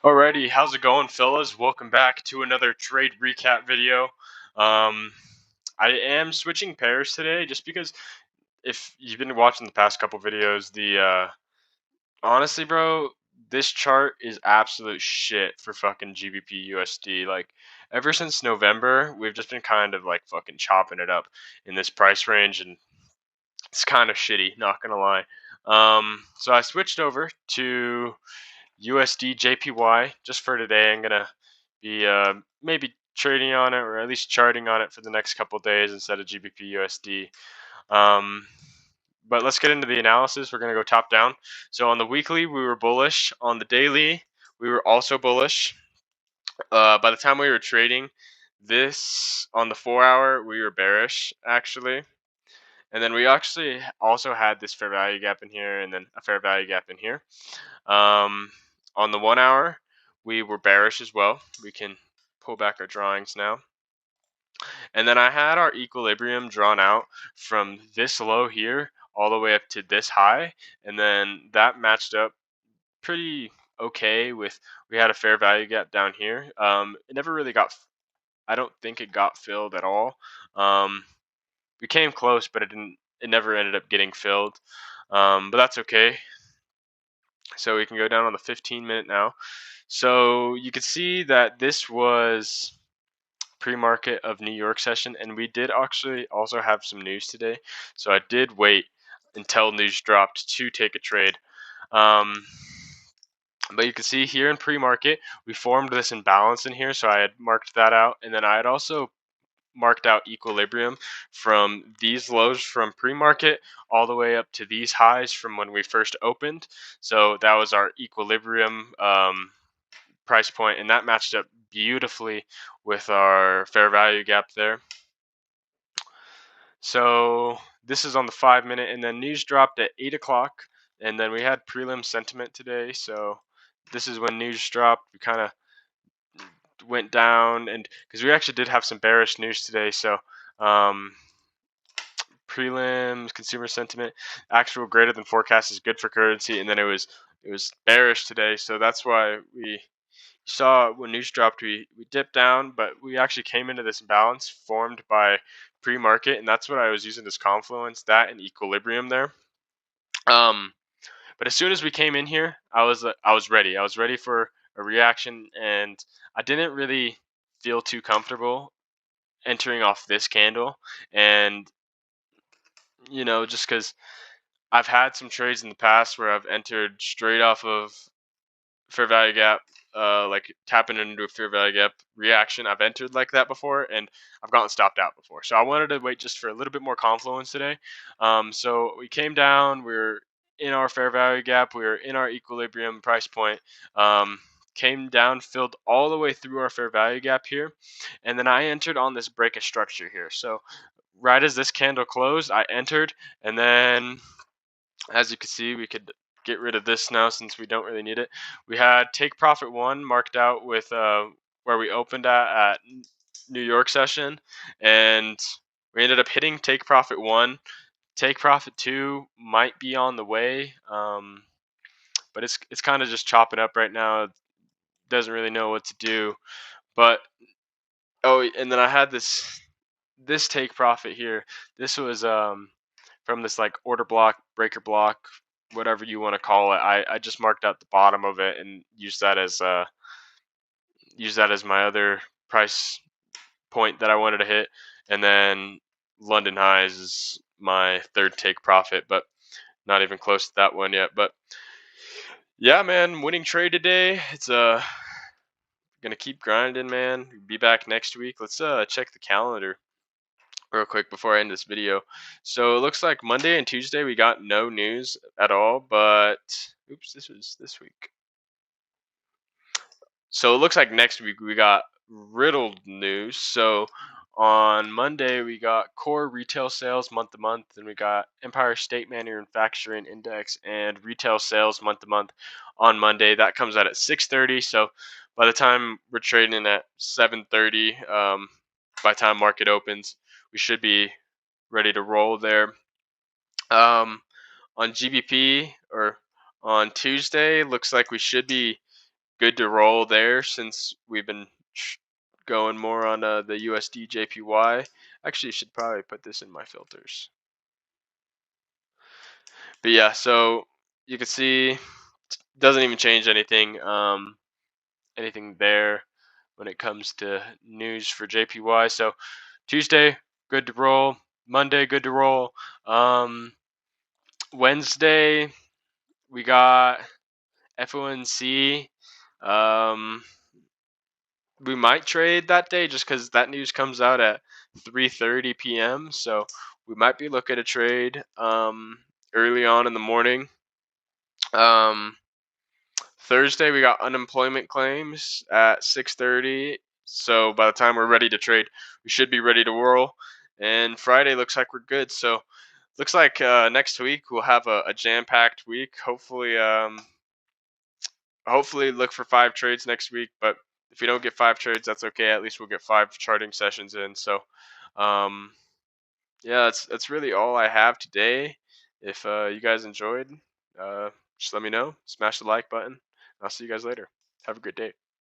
Alrighty, how's it going, fellas? Welcome back to another trade recap video. Um, I am switching pairs today just because if you've been watching the past couple videos, honestly, bro, this chart is absolute shit for fucking GBP USD. Like, ever since November, we've just been kind of like fucking chopping it up in this price range, and it's kind of shitty, not gonna lie. So I switched over to USD JPY just for today. I'm gonna be maybe trading on it or at least charting on it for the next couple days instead of GBP USD. Um, but let's get into the analysis. We're gonna go top down. So on the weekly, we were bullish. On the daily, we were also bullish. By the time we were trading this on the 4 hour, we were bearish actually. And then we actually also had this fair value gap in here and then a fair value gap in here. Um, on the 1 hour, we were bearish as well. We can pull back our drawings now. And then I had our equilibrium drawn out from this low here all the way up to this high. And then that matched up pretty okay with, we had a fair value gap down here. It never really got, I don't think it got filled at all. We came close, but it never ended up getting filled. But that's okay. So we can go down on the 15-minute now. So you can see that this was pre-market of New York session, and we did actually also have some news today. So I did wait until news dropped to take a trade. But you can see here in pre-market, we formed this imbalance in here. So I had marked that out, and then I had also marked out equilibrium from these lows from pre-market all the way up to these highs from when we first opened. So that was our equilibrium price point, and that matched up beautifully with our fair value gap there. So this is on the 5 minute, and then news dropped at 8 o'clock, and then we had prelim sentiment today. So this is when news dropped. We kind of went down, and because we actually did have some bearish news today. So prelims, consumer sentiment, actual greater than forecast is good for currency, and then it was bearish today. So that's why we saw when news dropped, we dipped down, but we actually came into this balance formed by pre-market, and that's what I was using this confluence, that and equilibrium there. But as soon as we came in here, I was ready. I was ready for a reaction, and I didn't really feel too comfortable entering off this candle, and just because I've had some trades in the past where I've entered straight off of fair value gap, like tapping into a fair value gap reaction. I've entered like that before, and I've gotten stopped out before. So I wanted to wait just for a little bit more confluence today. So we came down. We were in our fair value gap. We were in our equilibrium price point. Came down, filled all the way through our fair value gap here, and then I entered on this break of structure here. So right as this candle closed, I entered, and then as you can see, we could get rid of this now since we don't really need it. We had take profit 1 marked out with where we opened at New York session, and we ended up hitting take profit 1. Take profit 2 might be on the way, but it's kind of just chopping up right now. It doesn't really know what to do. But and then I had this take profit here. This was from this like order block, breaker block, whatever you want to call it. I just marked out the bottom of it and used that as my other price point that I wanted to hit, and then London highs is my third take profit, but not even close to that one yet. But yeah, man, winning trade today. It's gonna keep grinding, man. Be back next week. Let's check the calendar real quick before I end this video. So it looks like Monday and Tuesday we got no news at all, but oops, this was this week. So it looks like next week we got riddled news. So on Monday we got core retail sales month to month, and we got Empire State Manufacturing Index and retail sales month to month on Monday. That comes out at 6:30. So by the time we're trading at 7:30, by the time market opens, we should be ready to roll there. On GBP or on Tuesday, looks like we should be good to roll there since we've been going more on the USD JPY. Actually, should probably put this in my filters. But yeah, so you can see doesn't even change anything. Anything there when it comes to news for JPY. So Tuesday, good to roll. Monday, good to roll. Wednesday, we got FOMC. Um, we might trade that day just because that news comes out at 3:30 p.m. So we might be looking to trade early on in the morning. Um, Thursday we got unemployment claims at 6:30. So by the time we're ready to trade, we should be ready to whirl. And Friday looks like we're good. So looks like next week we'll have a jam-packed week. Hopefully look for 5 trades next week. But if we don't get 5 trades, that's okay. At least we'll get 5 charting sessions in. So um, yeah, that's really all I have today. If you guys enjoyed, just let me know. Smash the like button. I'll see you guys later. Have a good day.